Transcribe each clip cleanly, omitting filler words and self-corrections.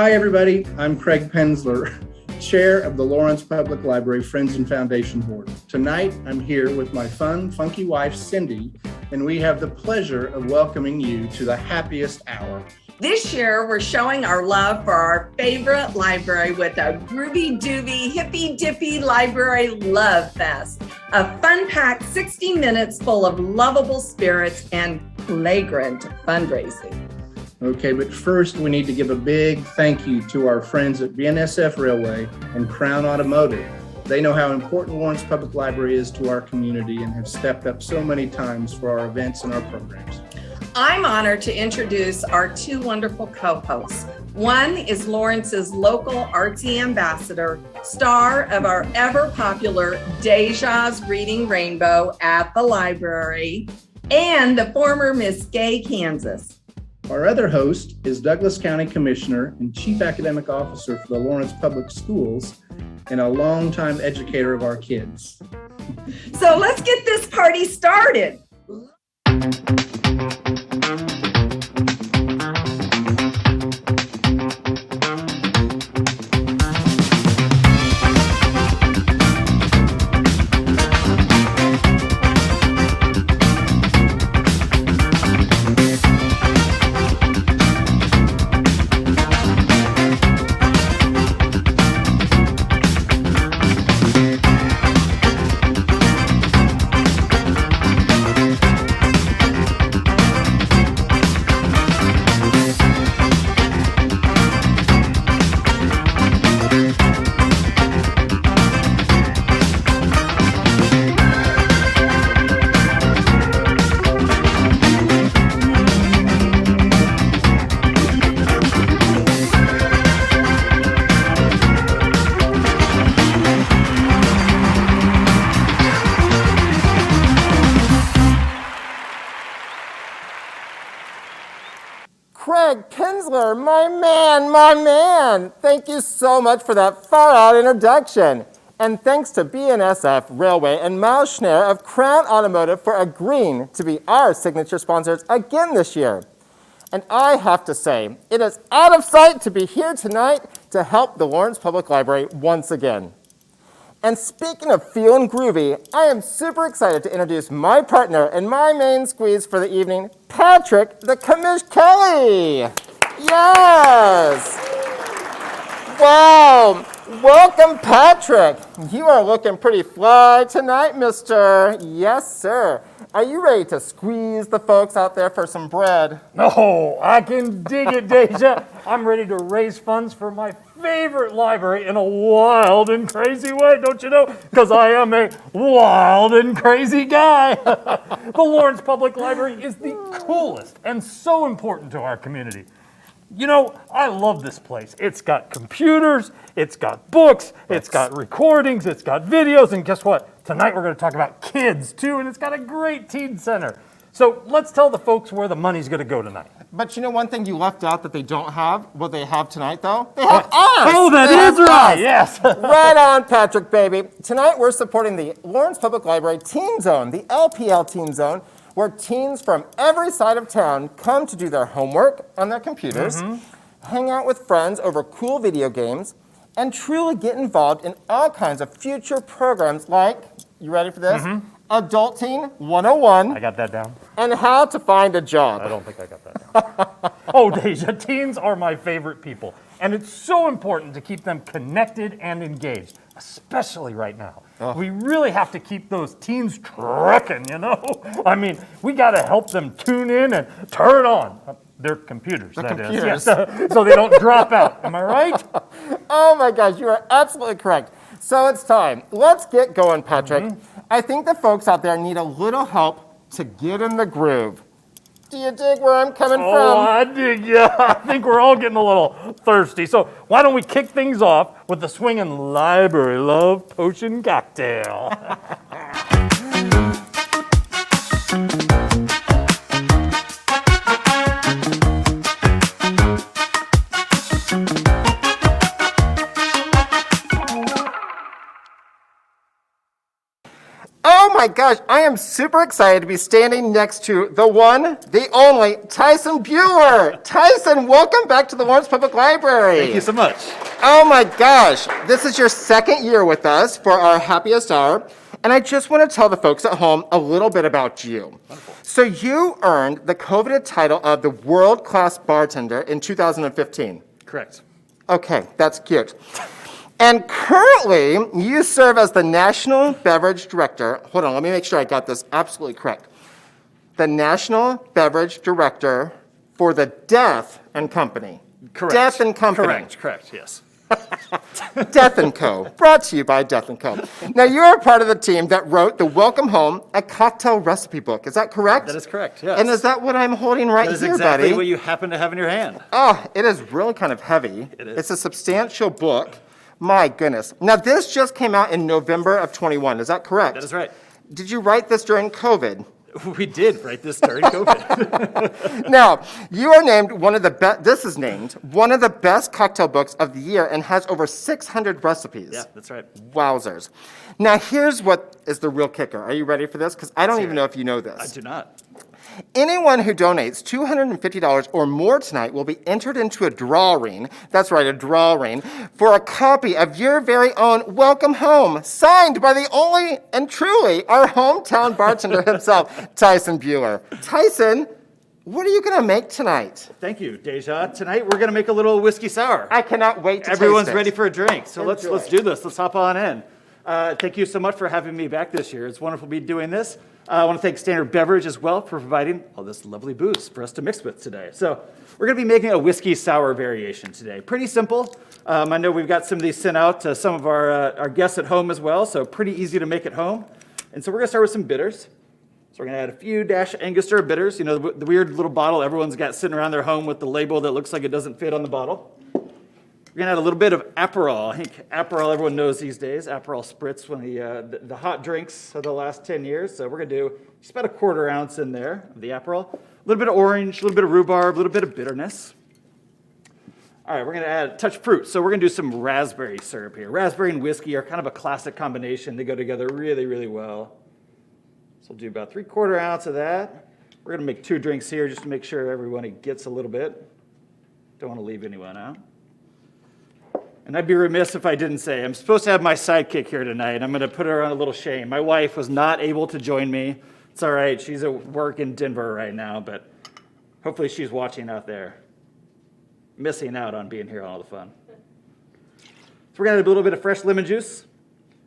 Hi, everybody. I'm Craig Penzler, Chair of the Lawrence Public Library Friends and Foundation Board. Tonight, I'm here with my fun, funky wife, Cindy, and we have the pleasure of welcoming you to the Happiest Hour. This year, we're showing our love for our favorite library with a groovy-doovy, hippy-dippy library Lovefest, a fun-packed 60 minutes full of lovable spirits and flagrant fundraising. Okay, but first we need to give a big thank you to our friends at BNSF Railway and Crown Automotive. They know how important Lawrence Public Library is to our community and have stepped up so many times for our events and our programs. I'm honored to introduce our two wonderful co-hosts. One is Lawrence's local artsy ambassador, star of our ever-popular Deja's Reading Rainbow at the library, and the former Miss Gay Kansas. Our other host is Douglas County Commissioner and Chief Academic Officer for the Lawrence Public Schools and a longtime educator of our kids. So let's get this party started. Craig Penzler, my man. Thank you so much for that far-out introduction. And thanks to BNSF Railway and Miles Schneer of Crown Automotive for agreeing to be our signature sponsors again this year. And I have to say, it is out of sight to be here tonight to help the Lawrence Public Library once again. And speaking of feeling groovy, I am super excited to introduce my partner and my main squeeze for the evening, Patrick the Commish Kelly. Yes. Wow. Welcome, Patrick. You are looking pretty fly tonight, mister. Yes, sir. Are you ready to squeeze the folks out there for some bread? No, I can dig it, Deja. I'm ready to raise funds for my favorite library in a wild and crazy way, don't you know? Because I am a wild and crazy guy. The Lawrence Public Library is the coolest and so important to our community. You know, I love this place. It's got computers, it's got books, it's got recordings, it's got videos, and guess what? Tonight we're going to talk about kids too, and it's got a great teen center. So let's tell the folks where the money's going to go tonight. But you know one thing you left out that they don't have? What they have tonight, though? They have us! Oh, that is right, yes. Right on, Patrick, baby. Tonight we're supporting the Lawrence Public Library Teen Zone, the LPL Teen Zone, where teens from every side of town come to do their homework on their computers, hang out with friends over cool video games, and truly get involved in all kinds of future programs like, you ready for this? Adult Teen 101. I got that down. And How to Find a Job. I don't think I got that down. Oh, Deja, teens are my favorite people. And it's so important to keep them connected and engaged, especially right now. We really have to keep those teens trucking, you know? I mean, we got to help them tune in and turn on their computers, that is. Yes, so they don't drop out. Am I right? Oh my gosh, you are absolutely correct. So it's time. Let's get going, Patrick. I think the folks out there need a little help to get in the groove. Do you dig where I'm coming from? Oh, I dig, yeah. I think we're all getting a little thirsty. So why don't we kick things off with the swinging library love potion cocktail? my gosh, I am super excited to be standing next to the one, the only, Tyson Bueller. Tyson, welcome back to the Lawrence Public Library. Thank you so much. Oh my gosh, this is your second year with us for our Happiest Hour, and I just want to tell the folks at home a little bit about you. Wonderful. So you earned the coveted title of the World Class Bartender in 2015. Correct. Okay, that's cute. And currently, you serve as the National Beverage Director. Hold on, let me make sure I got this absolutely correct. The National Beverage Director for the Death and Company. Correct. Death and Company. Correct, yes. Death & Co. Brought to you by Death & Co. Now, you're a part of the team that wrote the Welcome Home, a cocktail recipe book. Is that correct? That is correct, yes. And is that what I'm holding right That is here, exactly buddy? what you happen to have in your hand. Oh, it is really kind of heavy. It is. It's a substantial book. My goodness. Now, this just came out in November of 21. Is that correct? That is right. Did you write this during COVID? We did write this during COVID. Now, you are named one of the best, this is named one of the best cocktail books of the year and has over 600 recipes. Yeah, that's right. Wowzers. Now, here's what is the real kicker. Are you ready for this? Because I don't even know if you know this. I do not. Anyone who donates $250 or more tonight will be entered into a drawing, that's right, a drawing, for a copy of your very own Welcome Home, signed by the only and truly our hometown bartender himself, Tyson Bueller. Tyson, what are you going to make tonight? Thank you, Deja. Tonight we're going to make a little whiskey sour. I cannot wait to Everyone's taste it. ready for a drink, so let's Enjoy. do this. Let's hop on in. Thank you so much for having me back this year. It's wonderful to be doing this. I want to thank Standard Beverage as well for providing all this lovely booze for us to mix with today. So we're going to be making a whiskey sour variation today. Pretty simple. I know we've got some of these sent out to some of our guests at home as well, so pretty easy to make at home. And so we're going to start with some bitters. So we're going to add a few dash Angostura bitters. You know, the weird little bottle everyone's got sitting around their home with the label that looks like it doesn't fit on the bottle. We're going to add a little bit of Aperol. I think Aperol everyone knows these days. Aperol Spritz, one of the hot drinks of the last 10 years. So we're going to do just about a 1/4 ounce in there of the Aperol. A little bit of orange, a little bit of rhubarb, a little bit of bitterness. All right, we're going to add a touch of fruit. So we're going to do some raspberry syrup here. Raspberry and whiskey are kind of a classic combination. They go together really, really well. So we'll do about 3/4 ounce of that. We're going to make 2 drinks here just to make sure everyone gets a little bit. Don't want to leave anyone out. And I'd be remiss if I didn't say, I'm supposed to have my sidekick here tonight. I'm going to put her on a little shame. My wife was not able to join me. It's all right. She's at work in Denver right now, but hopefully she's watching out there, missing out on being here on all the fun. So we're going to add a little bit of fresh lemon juice.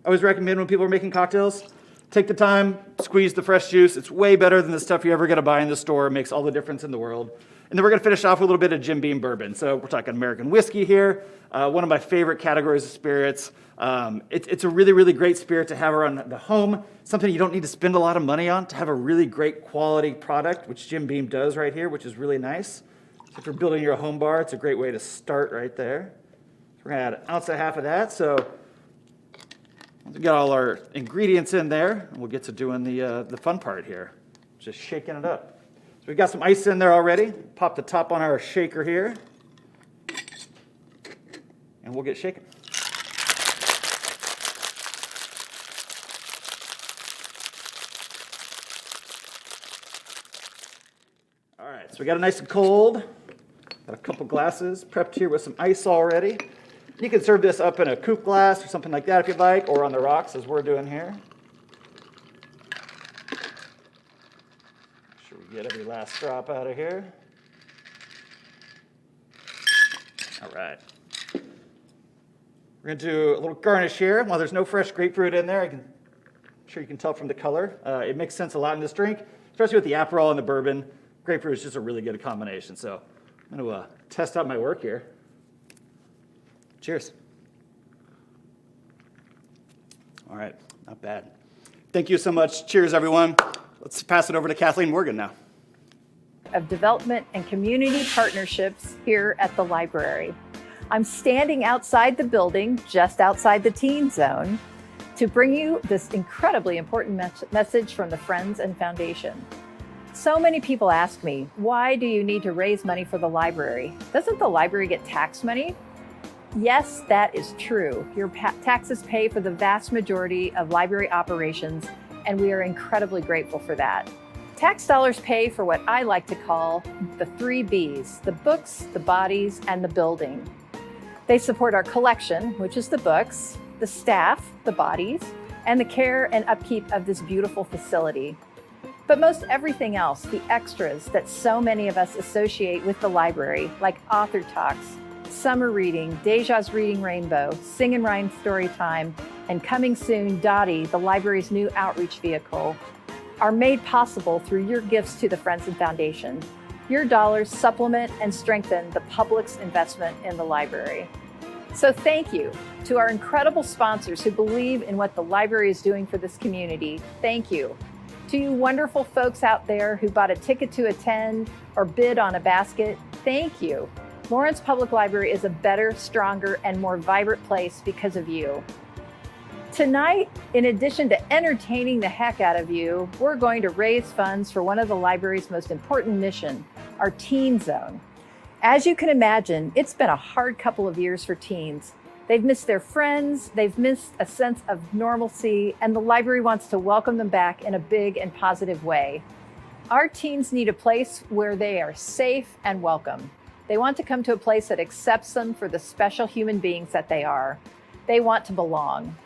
I always recommend when people are making cocktails, take the time, squeeze the fresh juice. It's way better than the stuff you're ever going to buy in the store. It makes all the difference in the world. And then we're going to finish off with a little bit of Jim Beam bourbon. So we're talking American whiskey here, one of my favorite categories of spirits. It's a really, really great spirit to have around the home, something you don't need to spend a lot of money on, to have a really great quality product, which Jim Beam does right here, which is really nice. So if you're building your home bar, it's a great way to start right there. So we're going to add 1.5 ounces of that. So we got all our ingredients in there, and we'll get to doing the fun part here, just shaking it up. So we've got some ice in there already. Pop the top on our shaker here, and we'll get shaken. All right, so we got it nice and cold. Got a couple glasses prepped here with some ice already. You can serve this up in a coupe glass or something like that if you'd like, or on the rocks as we're doing here. Make sure we get every last drop out of here. All right. We're going to do a little garnish here. While there's no fresh grapefruit in there, I'm sure you can tell from the color. It makes sense a lot in this drink, especially with the Aperol and the bourbon. Grapefruit is just a really good combination. So I'm going to test out my work here. Cheers. All right, not bad. Thank you so much. Cheers, everyone. Let's pass it over to Kathleen Morgan now. Of development and community partnerships here at the library. I'm standing outside the building, just outside the teen zone, to bring you this incredibly important message from the Friends and Foundation. So many people ask me, why do you need to raise money for the library? Doesn't the library get tax money? Yes, that is true. Your taxes pay for the vast majority of library operations and we are incredibly grateful for that. Tax dollars pay for what I like to call the 3 Bs, the books, the bodies, and the building. They support our collection, which is the books, the staff, the bodies, and the care and upkeep of this beautiful facility. But most everything else, the extras that so many of us associate with the library, like author talks, summer reading, Deja's Reading Rainbow, Sing and Rhyme Story Time, and coming soon, Dottie, the library's new outreach vehicle, are made possible through your gifts to the Friends and Foundation. Your dollars supplement and strengthen the public's investment in the library. So thank you to our incredible sponsors who believe in what the library is doing for this community. Thank you. To you wonderful folks out there who bought a ticket to attend or bid on a basket, thank you. Lawrence Public Library is a better, stronger, and more vibrant place because of you. Tonight, in addition to entertaining the heck out of you, we're going to raise funds for one of the library's most important mission, our Teen Zone. As you can imagine, it's been a hard couple of years for teens. They've missed their friends, they've missed a sense of normalcy, and the library wants to welcome them back in a big and positive way. Our teens need a place where they are safe and welcome. They want to come to a place that accepts them for the special human beings that they are. They want to belong.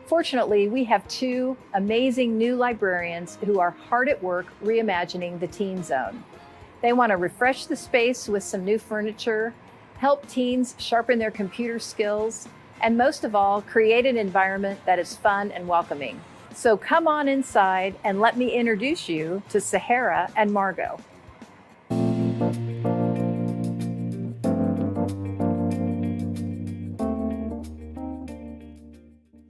Fortunately, we have 2 amazing new librarians who are hard at work reimagining the Teen Zone. They want to refresh the space with some new furniture, help teens sharpen their computer skills, and most of all, create an environment that is fun and welcoming. So come on inside and let me introduce you to Sahara and Margot.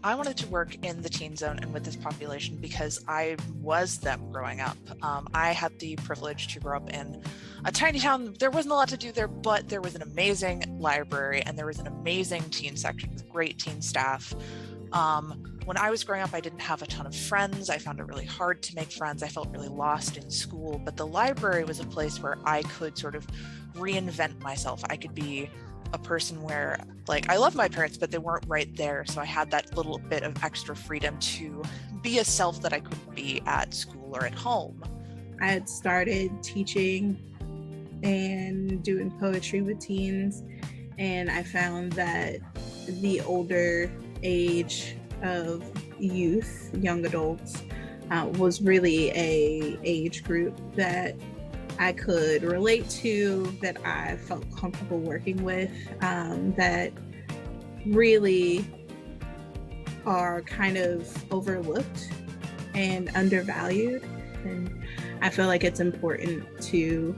I wanted to work in the teen zone and with this population because I was them growing up. I had the privilege to grow up in a tiny town. There wasn't a lot to do there, but there was an amazing library and there was an amazing teen section with great teen staff. When I was growing up, I didn't have a ton of friends. I found it really hard to make friends. I felt really lost in school, but the library was a place where I could sort of reinvent myself. I could be a person where, like, I love my parents, but they weren't right there. So I had that little bit of extra freedom to be a self that I couldn't be at school or at home. I had started teaching and doing poetry with teens, and I found that the older age of youth, young adults, was really a age group that I could relate to, that I felt comfortable working with, that really are kind of overlooked and undervalued. And I feel like it's important to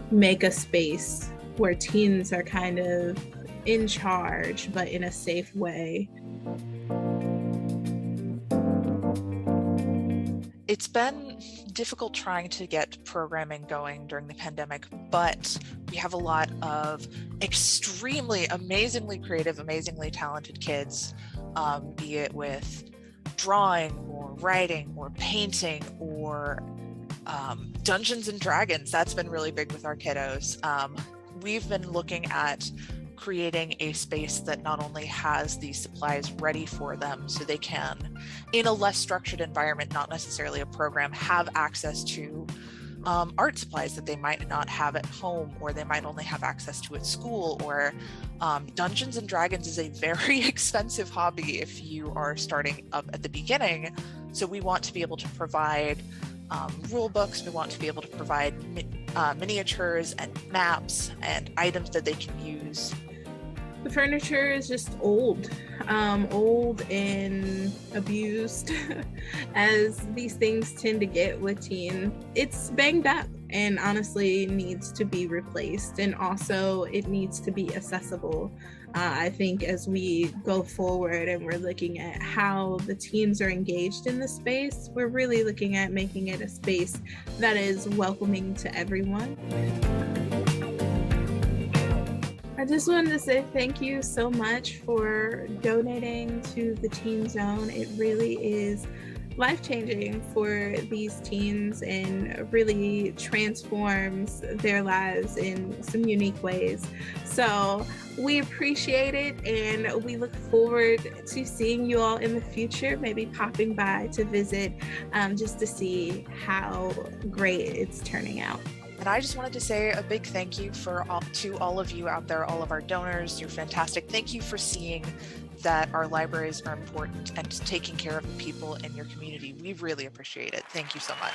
make a space where teens are kind of in charge, but in a safe way. It's been difficult trying to get programming going during the pandemic, but we have a lot of extremely, amazingly creative, amazingly talented kids, be it with drawing or writing or painting or Dungeons and Dragons. That's been really big with our kiddos. We've been looking at creating a space that not only has the supplies ready for them so they can, in a less structured environment, not necessarily a program, have access to art supplies that they might not have at home, or they might only have access to at school, or Dungeons and Dragons is a very expensive hobby if you are starting up at the beginning. So we want to be able to provide rule books. We want to be able to provide miniatures and maps and items that they can use. The furniture is just old and abused, as these things tend to get with teen. It's banged up and honestly needs to be replaced, and also it needs to be accessible. I think as we go forward and we're looking at how the teens are engaged in the space, we're really looking at making it a space that is welcoming to everyone. I just wanted to say thank you so much for donating to the Teen Zone. It really is life-changing for these teens and really transforms their lives in some unique ways. So we appreciate it, and we look forward to seeing you all in the future, maybe popping by to visit just to see how great it's turning out. And I just wanted to say a big thank you to all of you out there, all of our donors. You're fantastic. Thank you for seeing that our libraries are important and taking care of the people in your community. We really appreciate it. Thank you so much.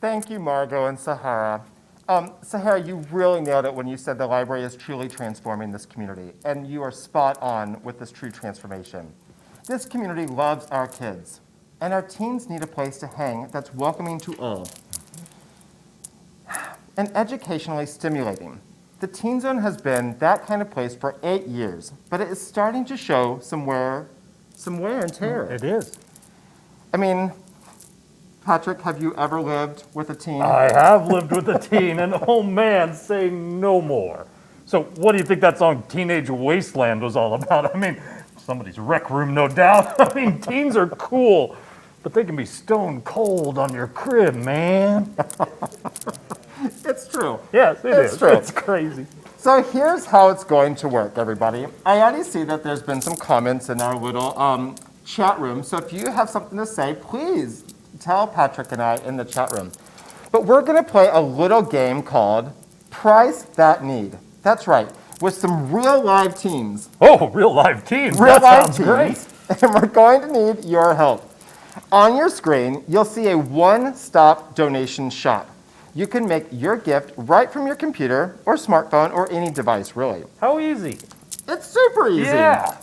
Thank you, Margot and Sahara. Sahara, you really nailed it when you said the library is truly transforming this community, and you are spot on with this true transformation. This community loves our kids, and our teens need a place to hang that's welcoming to all and educationally stimulating. The Teen Zone has been that kind of place for 8 years, but it is starting to show some wear and tear. It is. I mean, Patrick, have you ever lived with a teen? I have lived with a teen, and oh man, say no more. So what do you think that song Teenage Wasteland was all about? I mean, somebody's rec room, no doubt. I mean, teens are cool, but they can be stone cold on your crib, man. It's true. Yes, It's is. true. It's crazy. So here's how it's going to work, everybody. I already see that there's been some comments in our little chat room. So if you have something to say, please tell Patrick and I in the chat room. But we're going to play a little game called Price That Need. That's right, with some real live teens. Oh, real live teens. Real That live sounds teens. great. And we're going to need your help. On your screen, you'll see a one-stop donation shop. You can make your gift right from your computer or smartphone or any device, really. How easy. It's super easy. Yeah.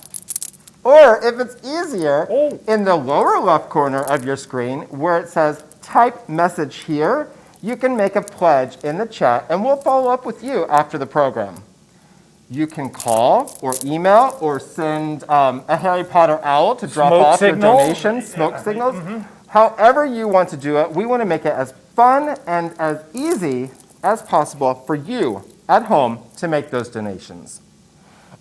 Or if it's easier, Oh. in the lower left corner of your screen where it says type message here, you can make a pledge in the chat and we'll follow up with you after the program. You can call or email or send a Harry Potter owl to drop Smoke off signal. your donation, smoke signals. However you want to do it, we want to make it as fun and as easy as possible for you at home to make those donations.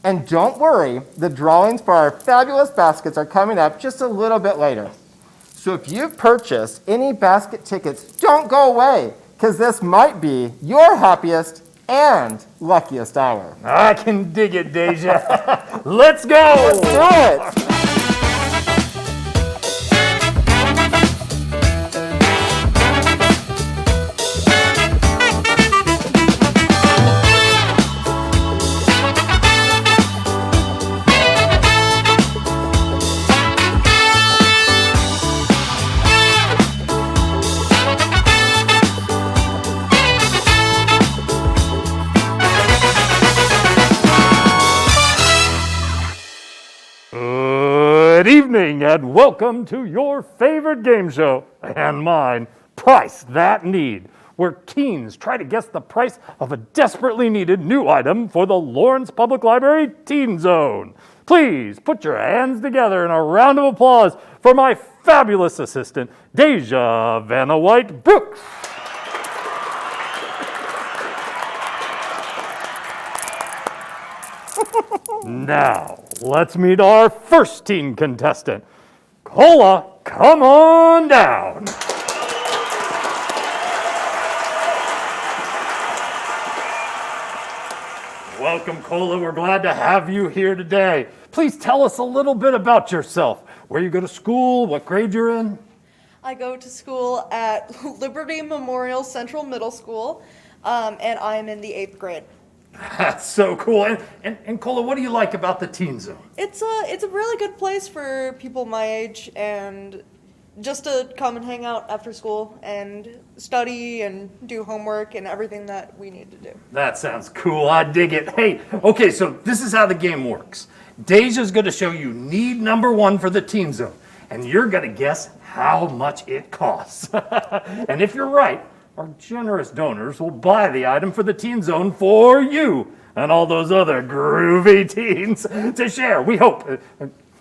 And don't worry, the drawings for our fabulous baskets are coming up just a little bit later. So if you've purchased any basket tickets, don't go away, because this might be your happiest and luckiest hour. I can dig it, Deja. Let's go. Let's do it. Good evening and welcome to your favorite game show and mine, Price That Need, where teens try to guess the price of a desperately needed new item for the Lawrence Public Library Teen Zone. Please put your hands together in a round of applause for my fabulous assistant, Deja Vanna White Brooks. Now, let's meet our first teen contestant. Cola, come on down. Welcome, Cola. We're glad to have you here today. Please tell us a little bit about yourself. Where you go to school, what grade you're in. I go to school at Liberty Memorial Central Middle School, and I'm in the 8th grade. That's so cool. And Cola, what do you like about the Teen Zone? It's a really good place for people my age and just to come and hang out after school and study and do homework and everything that we need to do. That sounds cool. I dig it. Hey, okay, so this is how the game works. Deja's going to show you need number 1 for the Teen Zone, and you're going to guess how much it costs. And if you're right, our generous donors will buy the item for the Teen Zone for you and all those other groovy teens to share. We hope.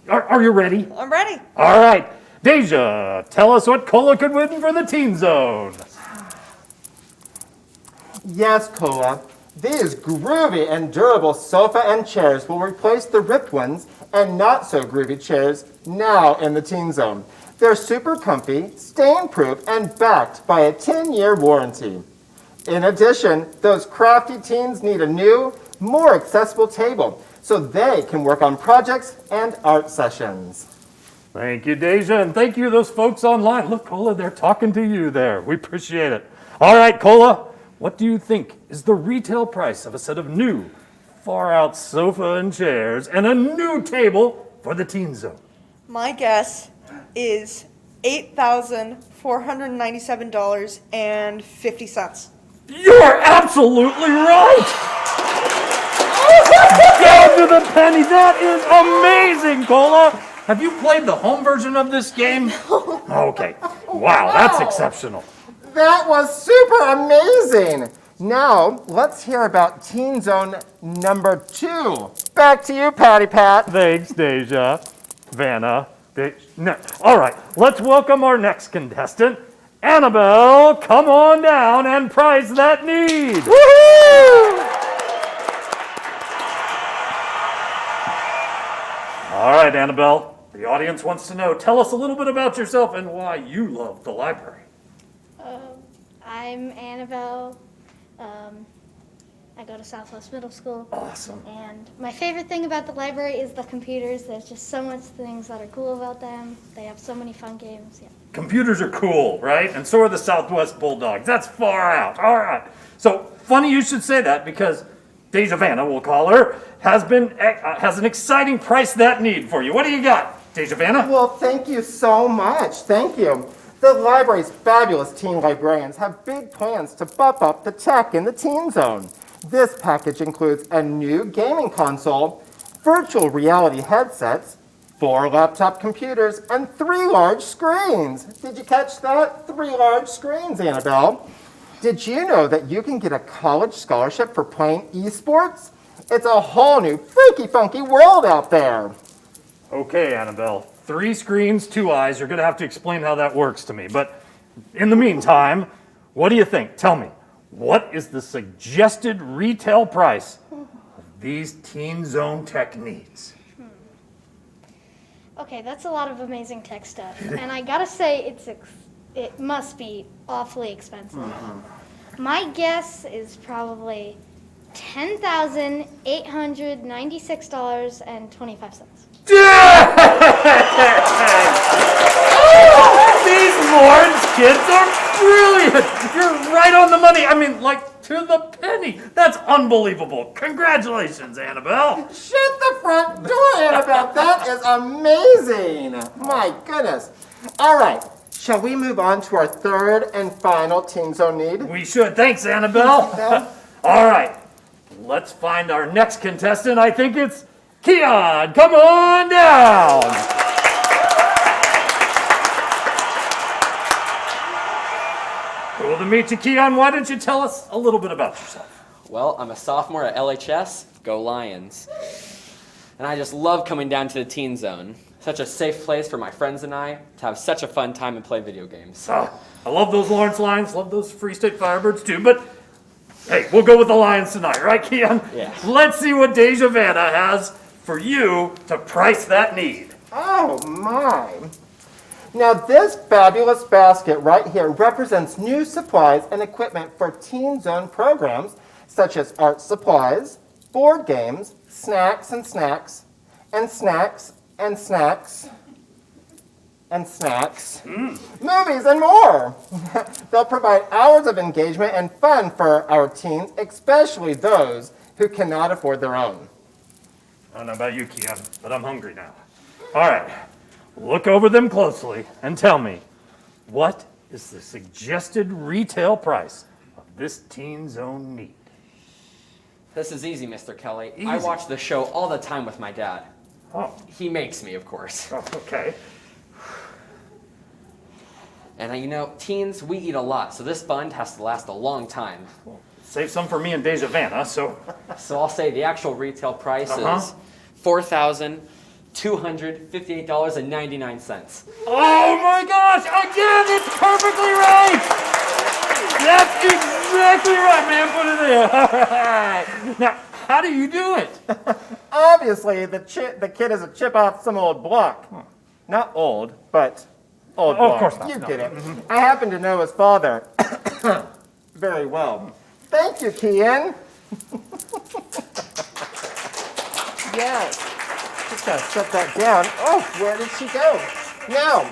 Are you ready? I'm ready. All right. Deja, tell us what Cola could win for the Teen Zone. Yes, Cola. These groovy and durable sofa and chairs will replace the ripped ones and not so groovy chairs now in the Teen Zone. They're super comfy, stain-proof, and backed by a 10-year warranty. In addition, those crafty teens need a new, more accessible table so they can work on projects and art sessions. Thank you, Deja, and thank you to those folks online. Look, Cola, they're talking to you there. We appreciate it. All right, Cola, what do you think is the retail price of a set of new, far-out sofa and chairs and a new table for the Teen Zone? My guess is $8,497.50. You're absolutely right! Down to the penny. That is amazing, Cola. Have you played the home version of this game? Okay. Wow, that's exceptional. That was super amazing. Now, let's hear about Teen Zone number 2. Back to you, Patty Pat. Thanks, Deja. Vanna. No. All right, let's welcome our next contestant. Annabelle, come on down and price that need. Woohoo! All right, Annabelle. The audience wants to know. Tell us a little bit about yourself and why you love the library. I'm Annabelle. I go to Southwest Middle School. Awesome. And my favorite thing about the library is the computers. There's just so much things that are cool about them. They have so many fun games. Yeah. Computers are cool, right? And so are the Southwest Bulldogs. That's far out. All right. So funny you should say that because Deja Vanna, we'll call her, has an exciting price that need for you. What do you got, Deja Vanna? Well, thank you so much. Thank you. The library's fabulous teen librarians have big plans to buff up the tech in the Teen Zone. This package includes a new gaming console, virtual reality headsets, 4 laptop computers, and 3 large screens. Did you catch that? 3 large screens, Annabelle. Did you know that you can get a college scholarship for playing esports? It's a whole new freaky funky world out there. Okay, Annabelle. 3 screens, 2 eyes. You're going to have to explain how that works to me. But in the meantime, what do you think? Tell me, what is the suggested retail price of these Teen Zone tech needs? Okay, that's a lot of amazing tech stuff. And I gotta say, it must be awfully expensive. My guess is probably $10,896.25. These Lawrence kids are brilliant. You're right on the money. I mean, like to the penny. That's unbelievable. Congratulations, Annabelle. Shut the front door, Annabelle. That is amazing. My goodness. All right. Shall we move on to our third and final Teen Zone need? We should. Thanks, Annabelle. All right. Let's find our next contestant. I think it's Keon. Come on down. Cool to meet you, Keon. Why don't you tell us a little bit about yourself? Well, I'm a sophomore at LHS. Go Lions. And I just love coming down to the Teen Zone. Such a safe place for my friends and I to have such a fun time and play video games. Oh, I love those Lawrence Lions, love those Free State Firebirds too, but hey, we'll go with the Lions tonight, right, Keon? Yeah. Let's see what Deja Vanna has for you to price that need. Oh, my. Now, this fabulous basket right here represents new supplies and equipment for Teen Zone programs, such as art supplies, board games, snacks and snacks, and snacks, and snacks, and snacks, movies, and more. They'll provide hours of engagement and fun for our teens, especially those who cannot afford their own. I don't know about you, Keon, but I'm hungry now. All right, look over them closely and tell me, what is the suggested retail price of this Teen Zone need? This is easy, Mr. Kelly. Easy. I watch the show all the time with my dad. Oh, He makes me, of course. okay. And you know, teens, we eat a lot, so this fund has to last a long time. Save some for me and Deja Vanna, so. So I'll say the actual retail price is $4,258.99. Oh my gosh, again, it's perfectly right! That's exactly right, man. Put it there. All right. Now, how do you do it? Obviously, the kid is a chip off some old block. Not old, but old Oh, block. of course not. You No. get it. I happen to know his father very well. Thank you, Kian. Yes. Just gotta set that down. Oh, where did she go? Now,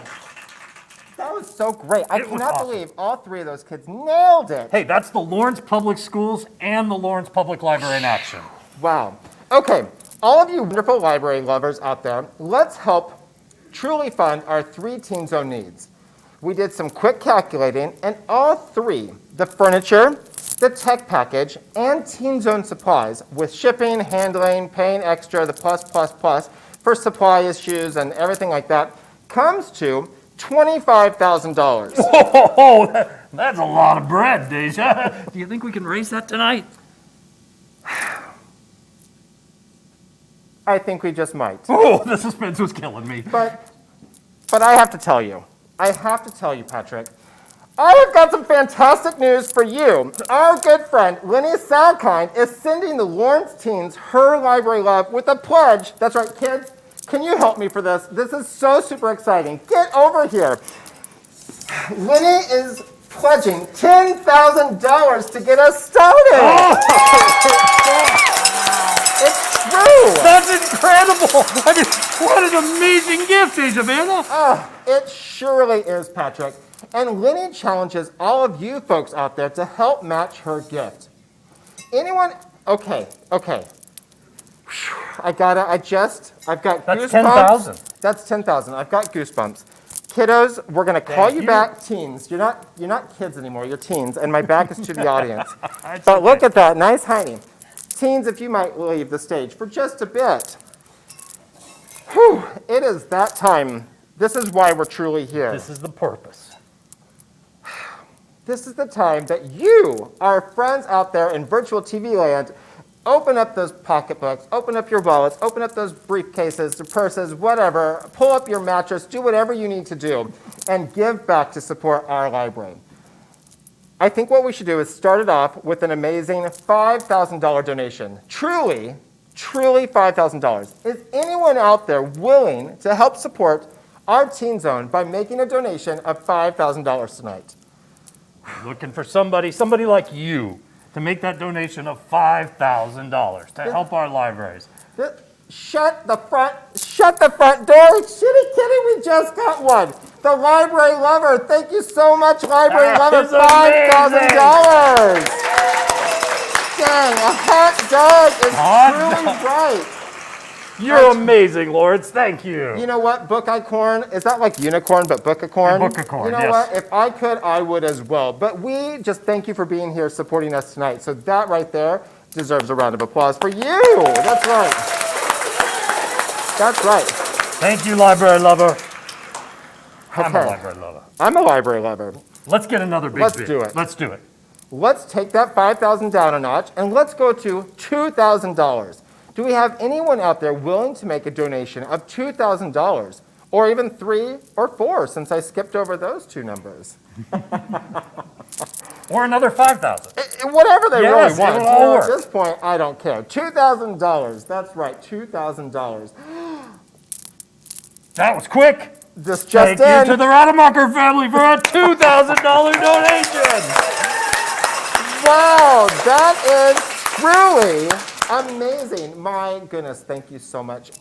that was so great. I It was cannot awesome. believe all three of those kids nailed it. Hey, that's the Lawrence Public Schools and the Lawrence Public Library in action. Wow. Okay, all of you wonderful library lovers out there, let's help truly fund our 3 Teen Zone needs. We did some quick calculating, and all 3, the furniture, the tech package, and Teen Zone supplies, with shipping, handling, paying extra, the plus for supply issues and everything like that, comes to $25,000. Oh, that's a lot of bread, Deja. Do you think we can raise that tonight? I think we just might. Oh, the suspense was killing me. But I have to tell you, Patrick, I have got some fantastic news for you. Our good friend, Lenny Salkind, is sending the Lawrence teens her library love with a pledge. That's right, kids, can you help me for this? This is so super exciting. Get over here. Lenny is pledging $10,000 to get us started. It's true. That's incredible. I mean, what an amazing gift, Deja, man. It surely is, Patrick. And Lenny challenges all of you folks out there to help match her gift. Anyone? Okay. I've got That's goosebumps. 10,000. That's 10,000. I've got goosebumps. Kiddos, we're gonna call you back teens. You're not kids anymore, you're teens, and my back is to the audience. But look at that, nice hiney. Teens, if you might leave the stage for just a bit. Whew, it is that time. This is why we're truly here. This is the purpose. This is the time that you, our friends out there in virtual TV land, open up those pocketbooks, open up your wallets, open up those briefcases, the purses, whatever, pull up your mattress, do whatever you need to do, and give back to support our library. I think what we should do is start it off with an amazing $5,000 donation. Truly $5,000. Is anyone out there willing to help support our Teen Zone by making a donation of $5,000 tonight? Looking for somebody like you to make that donation of $5,000 to help our libraries. Shut the front door. Shitty kitty, we just got one. The library lover. Thank you so much, library lover. is $5,000. Dang, a hot dog is truly right. You're amazing, Lawrence. Thank you. You know what, Book-I-corn? Is that like unicorn, but Book-A-corn? Book-A-corn, You know yes. what? If I could, I would as well. But we just thank you for being here, supporting us tonight. So that right there deserves a round of applause for you. That's right. That's right. Thank you, library lover. I'm a Okay. library lover. I'm a library lover. Let's get another big Let's bid. do it. Let's do it. Let's take that $5,000 down a notch, and let's go to $2,000. Do we have anyone out there willing to make a donation of $2,000, or even 3 or 4, since I skipped over those 2 numbers? Or another 5,000. Whatever they Yes, really want. it'll all You know, work. at this point, I don't care. $2,000. That's right, $2,000. That was quick. This Thank just you in. to the Rademacher family for a $2,000 donation. Wow, that is truly amazing. My goodness, thank you so much.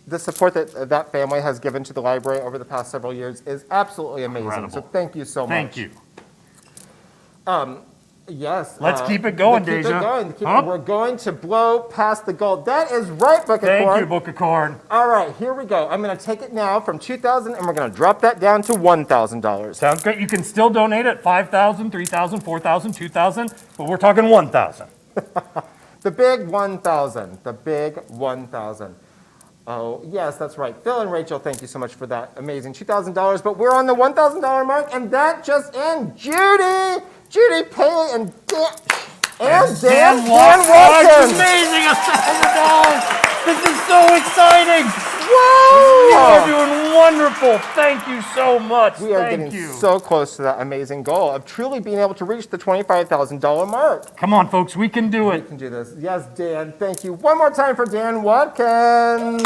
The support that that family has given to the library over the past several years is absolutely amazing. Incredible. So thank you so much. Thank you. Yes. Let's keep it going, keep Deja. It going. Huh? We're going to blow past the goal. That is right, Book-A-corn. Thank you, Book-A-corn. All right, here we go. I'm going to take it now from $2,000, and we're going to drop that down to $1,000. Sounds great. You can still donate at 5,000, 3,000, 4,000, 2,000, but we're talking 1,000. The big 1,000. The big 1,000. Oh, yes, that's right. Phil and Rachel, thank you so much for that amazing $2,000. But we're on the $1,000 mark, and that just in. Judy Paley, and Dan Dan Wilson. Amazing, $1,000. This is so exciting. You are Wow! doing wonderful. Thank you so much. We are Thank getting you. so close to that amazing goal of truly being able to reach the $25,000 mark. Come on, folks. We can do We it. can do this. Yes, Dan. Thank you. One more time for Dan Watkins.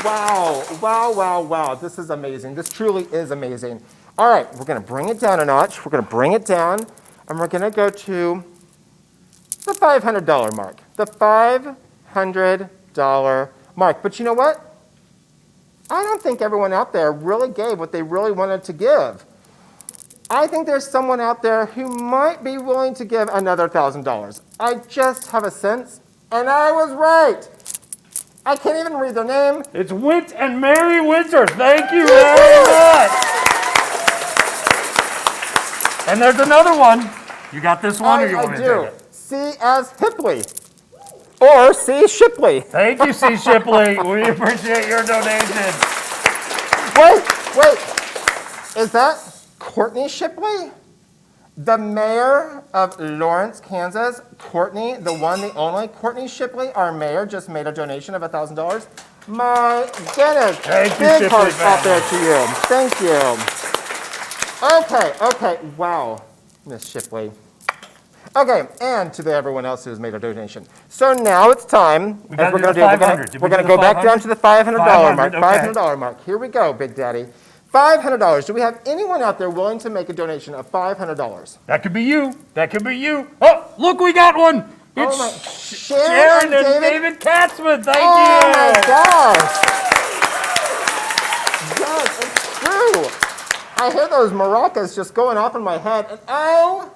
Wow, wow, wow, wow. This is amazing. This truly is amazing. All right, we're going to bring it down a notch. We're going to bring it down, and we're going to go to the $500 mark. The $500 mark. But you know what? I don't think everyone out there really gave what they really wanted to give. I think there's someone out there who might be willing to give another $1,000. I just have a sense, and I was right. I can't even read their name. It's Wint and Mary Windsor. Thank you very much. And there's another one. You got this one, or you want me to take it? C as Hipley. Or C Shipley. Thank you, C. Shipley. We appreciate your donation. Wait. Is that Courtney Shipley? The mayor of Lawrence, Kansas, Courtney, the one, the only, Courtney Shipley, our mayor, just made a donation of $1,000. My goodness. Thank you, Big Shipley hearts out there family. to you. Thank you. Okay. Wow, Miss shipley. Okay, and to everyone else who has made a donation. So now it's time. We gotta as we're do the gonna do, 500. Did we we're going do to the go back 500? down to the $500 mark. okay. $500 mark. Here we go, Big Daddy. $500. Do we have anyone out there willing to make a donation of $500? That could be you. That could be you. Oh, look, we got one. It's Oh my, Sharon and David Katzman. Thank Oh you. my gosh. Yes, it's true. I hear those maracas just going off in my head, and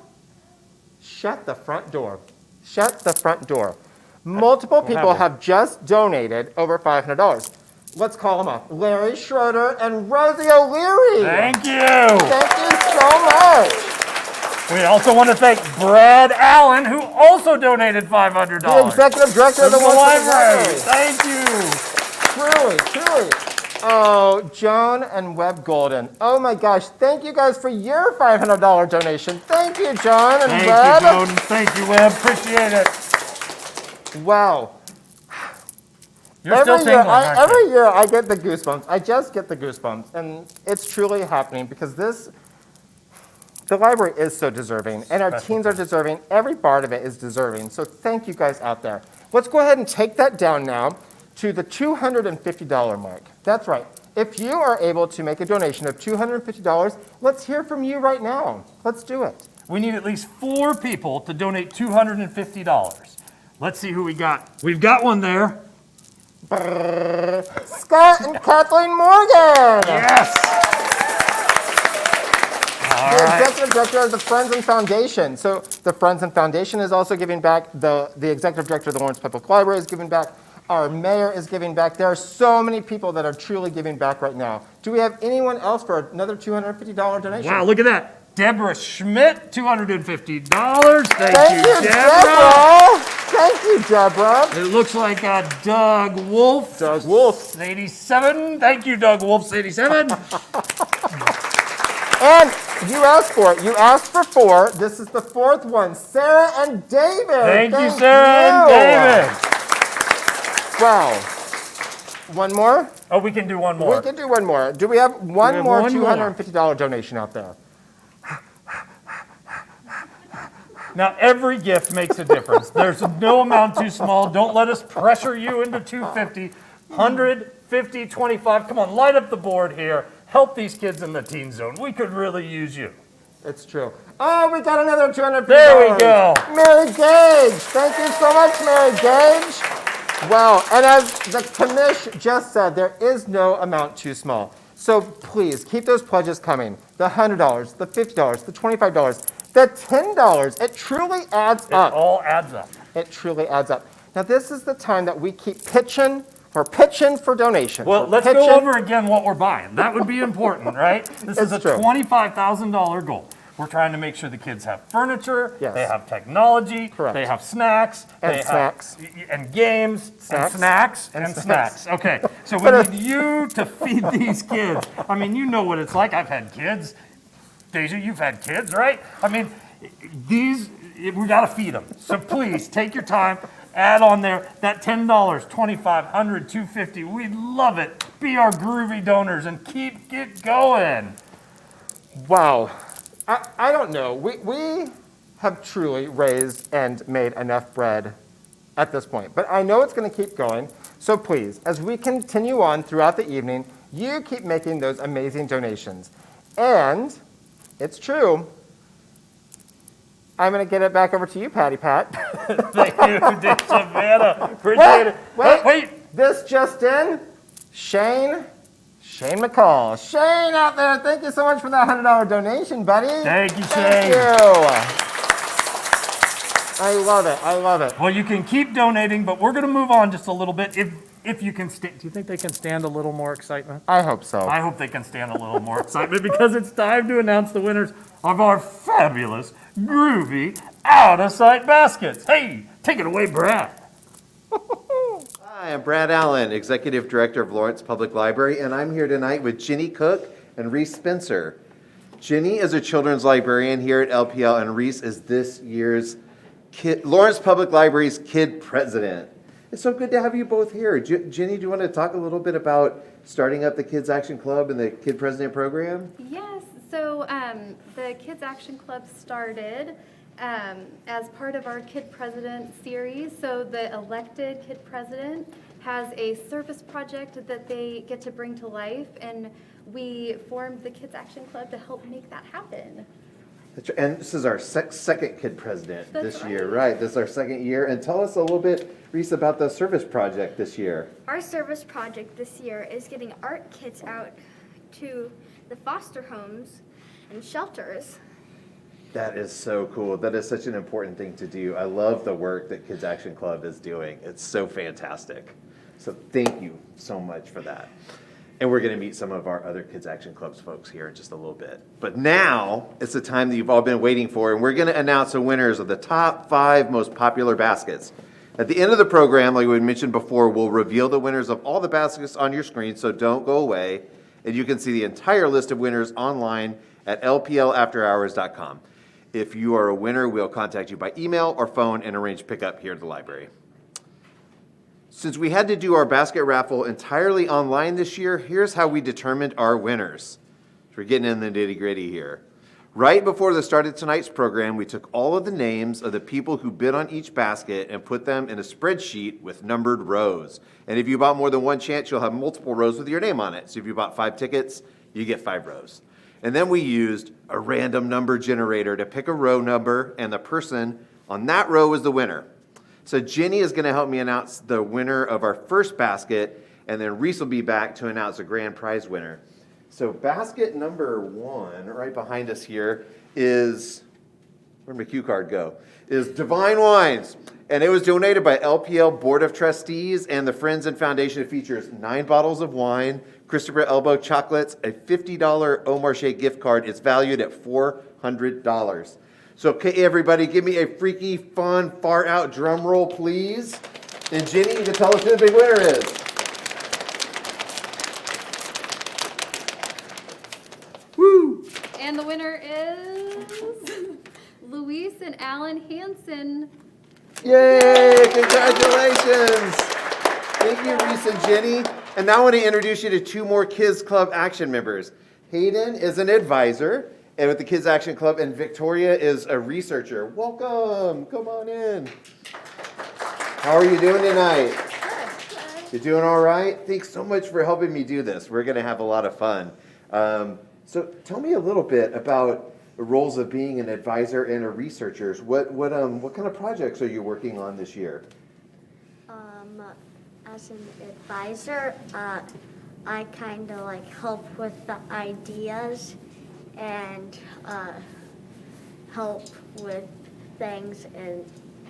shut the front door. Shut the front door. Multiple people have just donated over $500. Let's call them up. Larry Schroeder and Rosie O'Leary. Thank you. Thank you so much. We also want to thank Brad Allen, who also donated $500. The executive director of the library. library. Thank you. Truly. Oh, Joan and Webb Golden. Oh my gosh, thank you guys for your $500 donation. Thank you, John and Thank Webb. you, Joan. Thank you, Webb. Appreciate it. Wow. You're still tingling, aren't you? Every year I get the goosebumps. I just get the goosebumps. And it's truly happening because the library is so deserving, and our teens are deserving. Every part of it is deserving. So thank you guys out there. Let's go ahead and take that down now to the $250 mark. That's right. If you are able to make a donation of $250, let's hear from you right now. Let's do it. We need at least 4 people to donate $250. Let's see who we got. We've got one there. Scott and Kathleen Morgan. Yes. The executive director of the Friends and Foundation. So the Friends and Foundation is also giving back. The executive director of the Lawrence Public Library is giving back. Our mayor is giving back. There are so many people that are truly giving back right now. Do we have anyone else for another $250 donation? Wow, look at that. Deborah Schmidt, $250. Thank you, Deborah. Thank you, Deborah. It looks like Doug Wolf. Doug Wolf. 87. Thank you, Doug Wolf, 87. And you asked for it. You asked for 4. This is the 4th one. Sarah and David. Thank you, Sarah and David. Wow. One more? Oh, we can do one more. We can do one more. Do we have one more one more? $250 donation out there? Now, every gift makes a difference. There's no amount too small. Don't let us pressure you into 250, 100, 50, 25. Come on, light up the board here. Help these kids in the teen zone. We could really use you. It's true. Oh, we got another $250. There we go. Mary Gage. Thank you so much, Mary Gage. Wow. And as the commish just said, there is no amount too small. So please keep those pledges coming. The $100, the $50, the $25, the $10. It truly adds up. It all adds up. It truly adds up. Now, this is the time that we keep pitching. We're pitching for donations. Well, let's go over again what we're buying. That would be important, right? This is a $25,000 goal. We're trying to make sure the kids have furniture, Yes. they have technology, Correct. they have snacks, And snacks. and games, Snacks. and snacks, And and snacks. snacks. Okay, so we need you to feed these kids. I mean, you know what it's like. I've had kids. Deja, you've had kids, right? I mean, we got to feed them. So please take your time. Add on there that $10, $2,500, $250. We'd love it. Be our groovy donors and keep it going. Wow. I don't know. We have truly raised and made enough bread at this point. But I know it's going to keep going. So please, as we continue on throughout the evening, you keep making those amazing donations. And it's true. I'm going to get it back over to you, Patty Pat. Thank you, Savannah. Appreciate it. Wait. This just in. Shane McCall. Shane out there, thank you so much for that $100 donation, buddy. Thank you, Shane. Thank you. I love it. Well, you can keep donating, but we're going to move on just a little bit. If you can stand, do you think they can stand a little more excitement? I hope so. I hope they can stand a little more excitement because it's time to announce the winners of our fabulous, groovy, out-of-sight baskets. Hey, take it away, Brad. Hi, I'm Brad Allen, Executive Director of Lawrence Public Library, and I'm here tonight with Ginny Cook and Reese Spencer. Ginny is a children's librarian here at LPL, and Reese is this year's Lawrence Public Library's Kid President. It's so good to have you both here. Ginny, do you want to talk a little bit about starting up the Kids Action Club and the Kid President program? Yes, so the Kids Action Club started as part of our Kid President series. So the elected Kid President has a service project that they get to bring to life, and we formed the Kids Action Club to help make that happen. That's right. And this is our second Kid President That's this year, right? This is our second year. And tell us a little bit, Reese, about the service project this year. Our service project this year is getting art kits out to the foster homes and shelters. That is so cool. That is such an important thing to do. I love the work that Kids Action Club is doing. It's so fantastic. So thank you so much for that. And we're going to meet some of our other Kids Action Club's folks here in just a little bit. But now it's the time that you've all been waiting for, and we're going to announce the winners of the top 5 most popular baskets. At the end of the program, like we mentioned before, we'll reveal the winners of all the baskets on your screen, so don't go away. And you can see the entire list of winners online at lplafterhours.com. If you are a winner, we'll contact you by email or phone and arrange pickup here at the library. Since we had to do our basket raffle entirely online this year, here's how we determined our winners. We're getting in the nitty-gritty here. Right before the start of tonight's program, we took all of the names of the people who bid on each basket and put them in a spreadsheet with numbered rows. And if you bought more than one chance, you'll have multiple rows with your name on it. So if you bought 5 tickets, you get 5 rows. And then we used a random number generator to pick a row number, and the person on that row was the winner. So Ginny is going to help me announce the winner of our first basket, and then Reese will be back to announce the grand prize winner. So basket number 1, right behind us here, is, where'd my cue card go? Is Divine Wines. And it was donated by LPL Board of Trustees and the Friends and Foundation. It features 9 bottles of wine, Christopher Elbow chocolates, a $50 Au Marché gift card. It's valued at $400. So, okay, everybody, give me a freaky, fun, far-out drum roll, please. And Ginny, you can tell us who the big winner is. Woo! And the winner is Luis and Alan Hansen. Yay! Congratulations! Thank you, Reese and Ginny. And now I want to introduce you to 2 more Kids Club Action members. Hayden is an advisor and with the Kids Action Club, and Victoria is a researcher. Welcome. Come on in. How are you doing tonight? You're doing all right? Thanks so much for helping me do this. We're going to have a lot of fun. So tell me a little bit about the roles of being an advisor and a researcher. What kind of projects are you working on this year? As an advisor, I kind of like help with the ideas and help with things in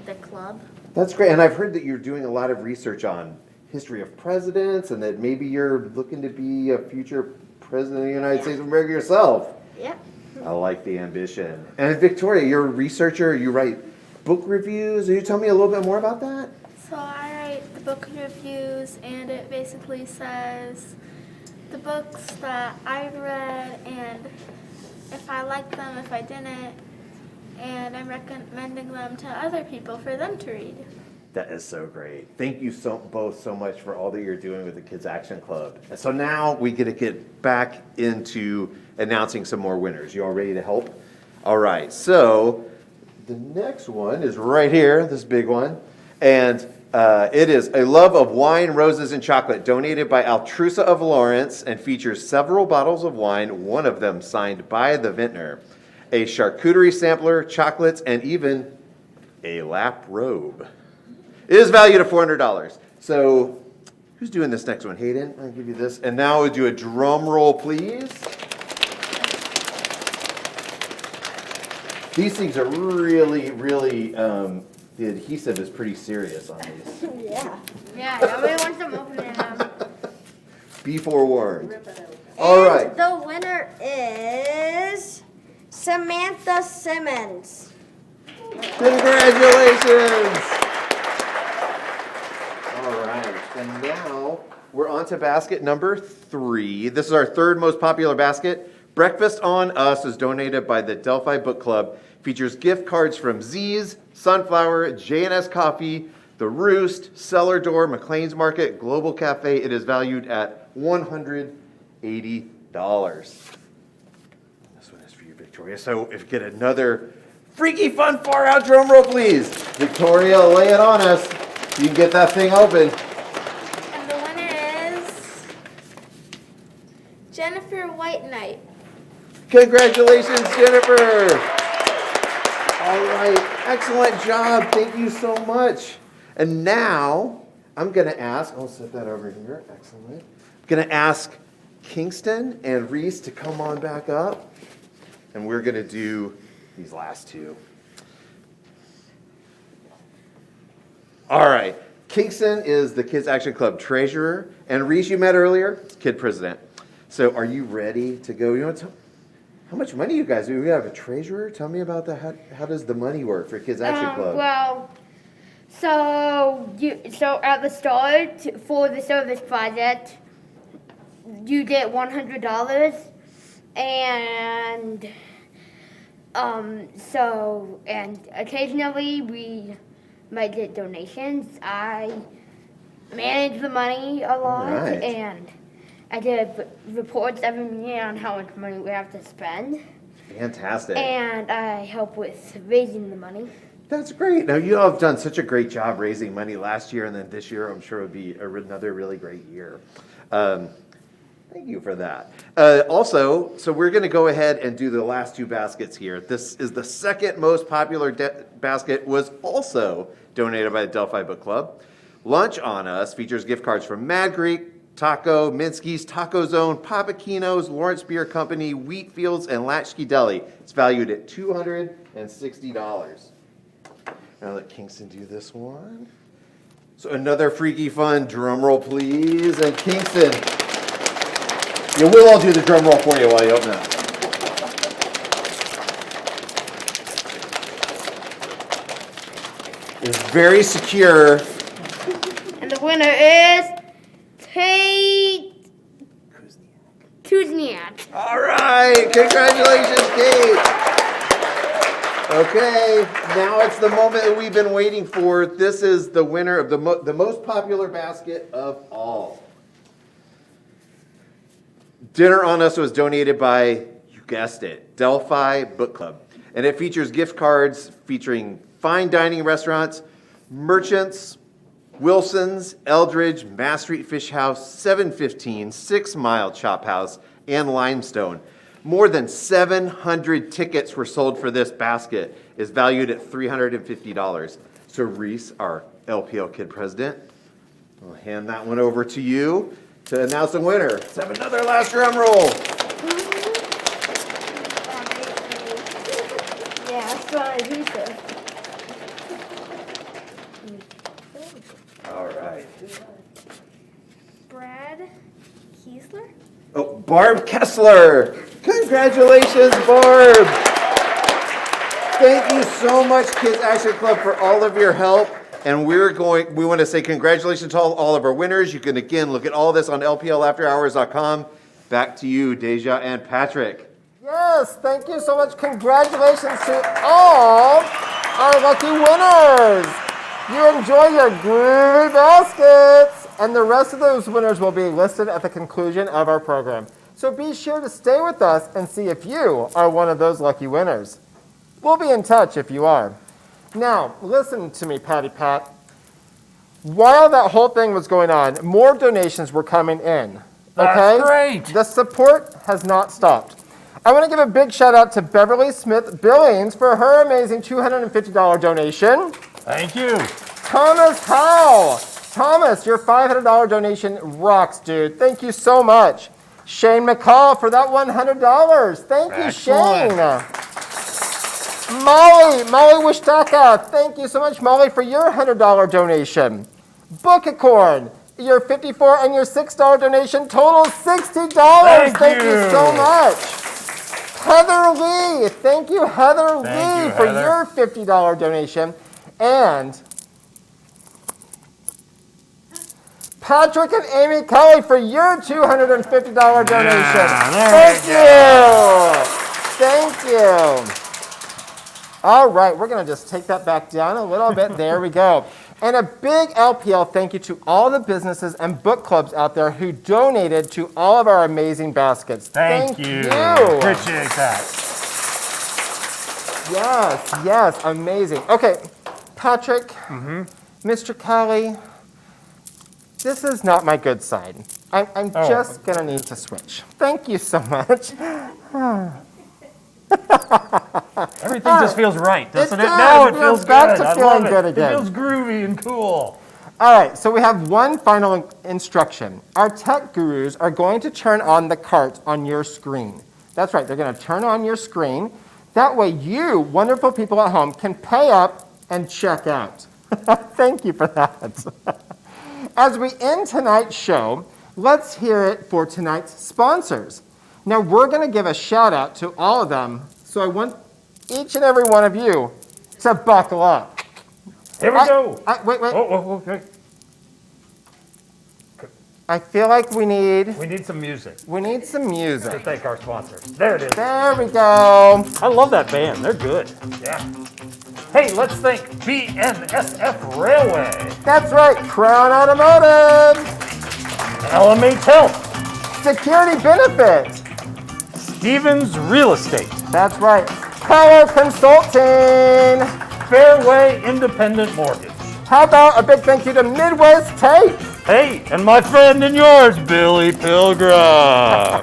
the club. That's great. And I've heard that you're doing a lot of research on history of presidents and that maybe you're looking to be a future president of the United States of America yourself. Yep. I like the ambition. And Victoria, you're a researcher. You write book reviews. Will you tell me a little bit more about that? So I write the book reviews, and it basically says the books that I've read and if I liked them, if I didn't, and I'm recommending them to other people for them to read. That is so great. Thank you both so much for all that you're doing with the Kids Action Club. And so now we get to get back into announcing some more winners. You all ready to help? All right, so the next one is right here, this big one. And it is A Love of Wine, Roses, and Chocolate, donated by Altrusa of Lawrence, and features several bottles of wine, one of them signed by the vintner, a charcuterie sampler, chocolates, and even a lap robe. It is valued at $400. So who's doing this next one? Hayden, I'll give you this. And now we'll do a drum roll, please. These things are really, the adhesive is pretty serious on these. Yeah, nobody wants them opening them. Be forewarned. All right. The winner is Samantha Simmons. Congratulations. All right. And now we're on to basket number 3. This is our third most popular basket. Breakfast on Us is donated by the Delphi Book Club. Features gift cards from Z's, Sunflower, J&S Coffee, The Roost, Cellar Door, McLean's Market, Global Cafe. It is valued at $180. This one is for you, Victoria. So if you get another freaky fun far out drum roll, please. Victoria, lay it on us. You can get that thing open. And the winner is Jennifer White Knight. Congratulations, Jennifer. All right, excellent job. Thank you so much. And now I'm going to ask, I'll set that over here. Excellent. I'm going to ask Kingston and Reese to come on back up. And we're going to do these last two. All right. Kingston is the Kids Action Club treasurer. And Reese, you met earlier, kid president. So are you ready to go? You know what? How much money you guys do? We have a treasurer? Tell me about that. How does the money work for Kids Action Club? Well, so at the start for the service project, you get $100, and and occasionally we might get donations. I manage the money a lot, Right. and I give reports every year on how much money we have to spend. Fantastic. And I help with raising the money. That's great. Now, you all have done such a great job raising money last year, and then this year I'm sure will be another really great year. Thank you for that. Also, so we're going to go ahead and do the last two baskets here. This is the second most popular basket, was also donated by the Delphi Book Club. Lunch on Us features gift cards from Mad Greek, Taco, Minsky's, Taco Zone, Papakino's, Lawrence Beer Company, Wheatfields, and Latchkey Deli. It's valued at $260. Now let Kingston do this one. So another freaky fun drum roll, please. And Kingston, yeah, we'll all do the drum roll for you while you open it. It's very secure. And the winner is Kate Kuzniak. All right, congratulations, Kate. Okay, now it's the moment that we've been waiting for. This is the winner of the most popular basket of all. Dinner on Us was donated by, you guessed it, Delphi Book Club. And it features gift cards featuring fine dining restaurants, Merchants, Wilson's, Eldridge, Mass Street Fish House, 715, 6 Mile Chop House, and Limestone. More than 700 tickets were sold for this basket. It's valued at $350. So Reese, our LPL Kid President, I'll hand that one over to you to announce the winner. Let's have another last drum roll. Yeah, that's what I do. All right. Brad Kiesler. Oh, Barb Kessler. Congratulations, Barb. Thank you so much, Kids Action Club, for all of your help. And we want to say congratulations to all of our winners. You can, again, look at all this on lplafterhours.com. Back to you, Deja and Patrick. Yes, thank you so much. Congratulations to all our lucky winners. You enjoy your groovy baskets. And the rest of those winners will be listed at the conclusion of our program. So be sure to stay with us and see if you are one of those lucky winners. We'll be in touch if you are. Now, listen to me, Patty Pat. While that whole thing was going on, more donations were coming in. That's great. The support has not stopped. I want to give a big shout out to Beverly Smith Billings for her amazing $250 donation. Thank you. Thomas Howe. Thomas, your $500 donation rocks, dude. Thank you so much. Shane McCall for that $100. Thank you, Shane. Molly Wishtaka. Thank you so much, Molly, for your $100 donation. Bookacorn, your $54 and your $6 donation totals $60. Thank you so much. Heather Lee. Thank you, Heather Lee, for your $50 donation. And Patrick and Amy Kelly for your $250 donation. Thank you. All right, we're going to just take that back down a little bit. There we go. And a big LPL thank you to all the businesses and book clubs out there who donated to all of our amazing baskets. Thank you. Appreciate that. Yes, amazing. Okay, Patrick, Mr. Kelly, this is not my good side. I'm just going to need to switch. Thank you so much. Everything just feels right, doesn't it? Does. Now it feels back good. to I feeling love good it. again. It feels groovy and cool. All right, so we have one final instruction. Our tech gurus are going to turn on the cart on your screen. That's right, they're going to turn on your screen. That way you, wonderful people at home, can pay up and check out. Thank you for that. As we end tonight's show, let's hear it for tonight's sponsors. Now, we're going to give a shout out to all of them, so I want each and every one of you to buckle up. Here we go. Wait. Okay. I feel like we need some music. We need some music. To thank our sponsors. There it is. There we go. I love that band. They're good. Yeah. Hey, let's thank BNSF Railway. That's right. Crown Automotive. LMH Health. Security Benefit. Stevens Real Estate. That's right. Color Consulting. Fairway Independent Mortgage. How about a big thank you to Midwest Tape? Hey, and my friend and yours, Billy Pilgrim.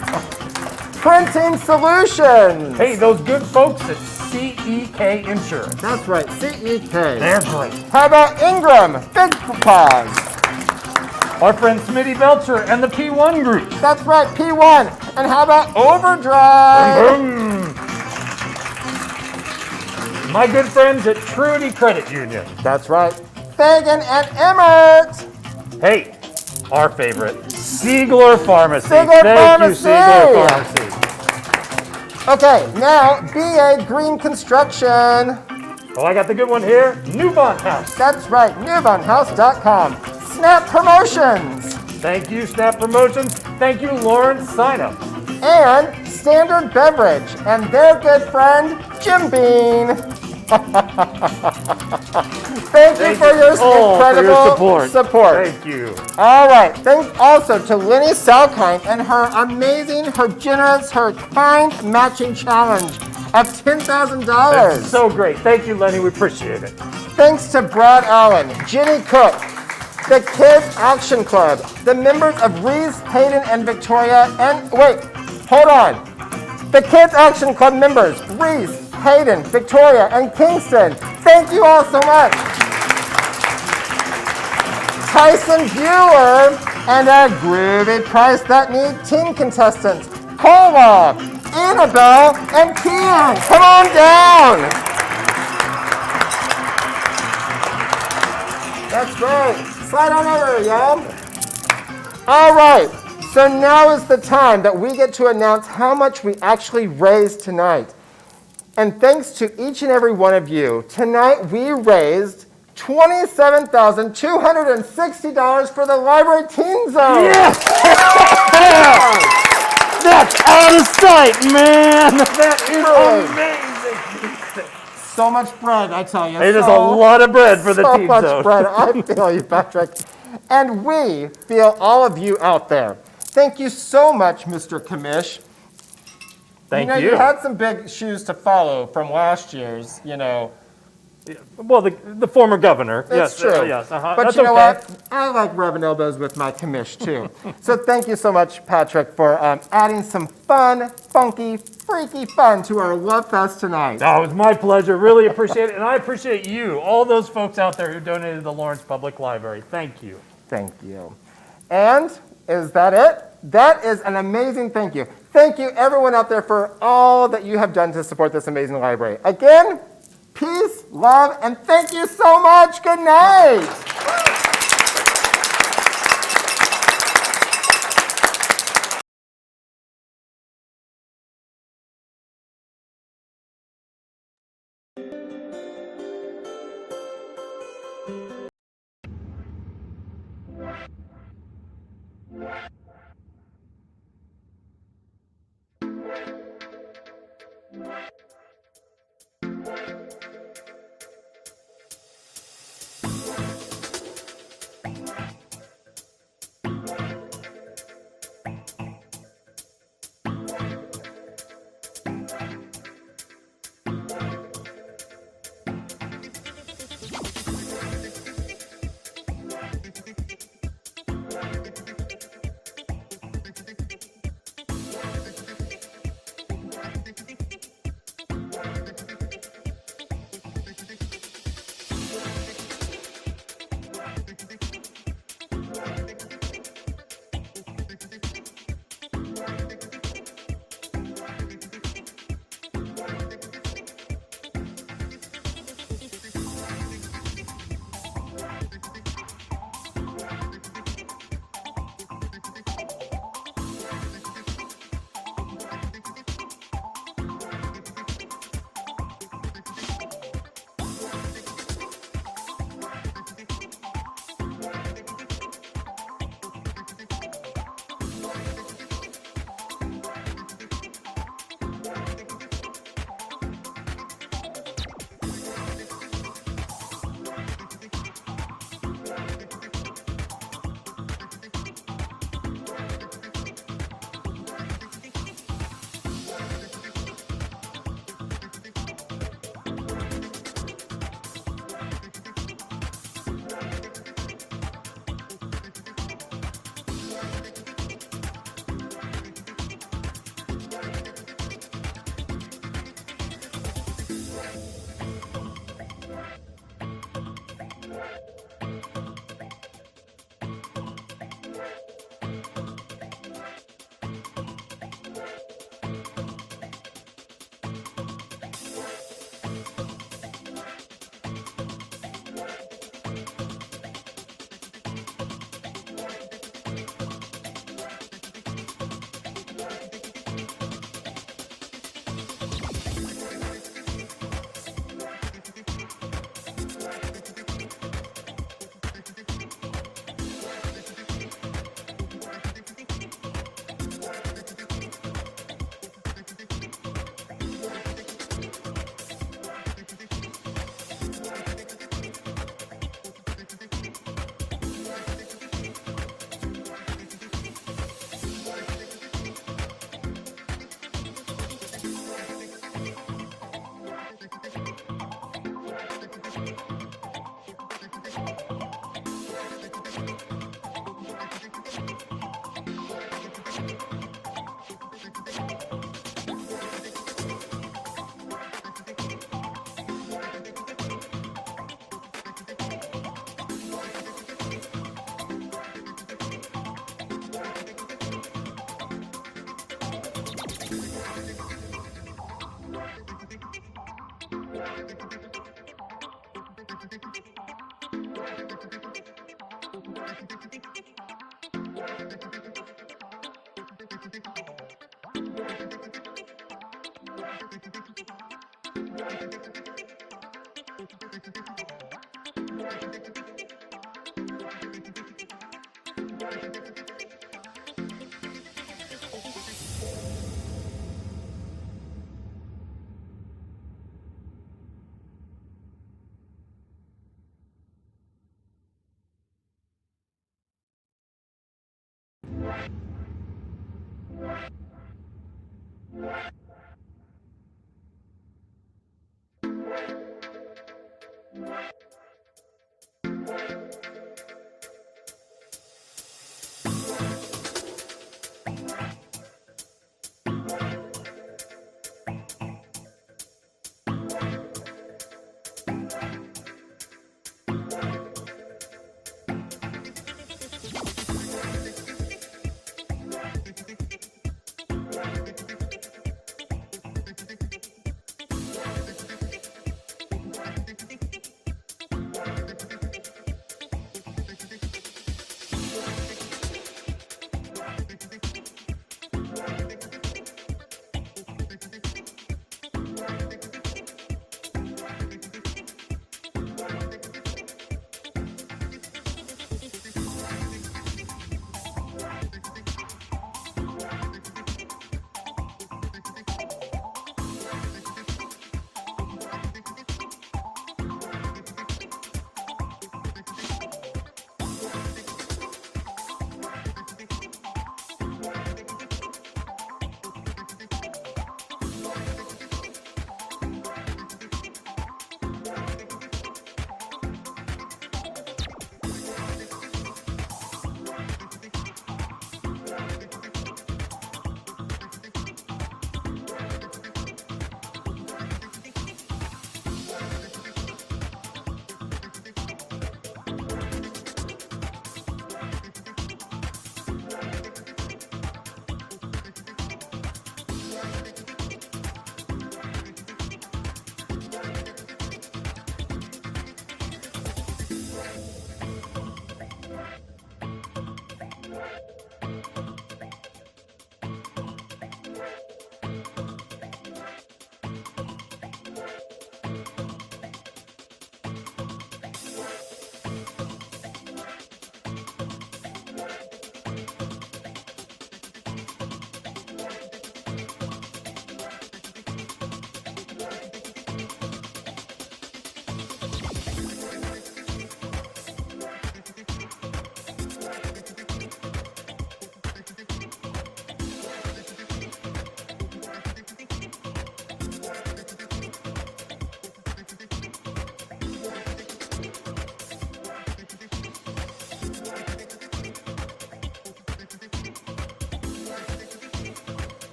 Printing Solutions. Hey, those good folks at CEK Insurance. That's right, CEK. They're great. How about Ingram? Big pause. Our friend Smitty Belcher and the P1 Group. That's right, P1. And how about Overdrive? My good friends at Trudy Credit Union. That's right. Fagan and Emmert. Hey, our favorite, Siegler Pharmacy. Thank you, Siegler Pharmacy. Okay, now BA Green Construction. Oh, I got the good one here, Newbont House. That's right, newbonthouse.com. Snap Promotions. Thank you, Snap Promotions. Thank you, Lawrence Signup. And Standard Beverage and their good friend, Jim Bean. Thank you for your incredible support. Thank you. All right. Thanks also to Lenny Salkind and her amazing, her generous, her kind matching challenge of $10,000. That's so great. Thank you, Lenny. We appreciate it. Thanks to Brad Allen, Jenny Cook, the Kids Action Club, the members of Reese, Hayden, and Victoria, and wait, hold on. The Kids Action Club members, Reese, Hayden, Victoria, and Kingston. Thank you all so much. Tyson Bueller and a groovy price that need teen contestants, Cola, Annabelle, and Kian. Come on down. That's right. Slide on over, y'all. All right. So now is the time that we get to announce how much we actually raised tonight. And thanks to each and every one of you, tonight we raised $27,260 for the Library Teen Zone. Yes! That's out of sight, man. That is amazing. So much bread, I tell you. It is a lot of bread for the Teen So much Zone. bread. I feel you, Patrick. And we feel all of you out there. Thank you so much, Mr. Commish. Thank you. you. You had some big shoes to follow from last year's, Well, the former governor. It's yes, true. yes. But That's you know okay. what? I like rubbing elbows with my commish too. So thank you so much, Patrick, for adding some fun, funky, freaky fun to our Lovefest tonight. Oh, it was my pleasure. Really appreciate it. And I appreciate you, all those folks out there who donated to the Lawrence Public Library. Thank you. Thank you. And is that it? That is an amazing thank you. Thank you, everyone out there, for all that you have done to support this amazing library. Again, peace, love, and thank you so much. Good night.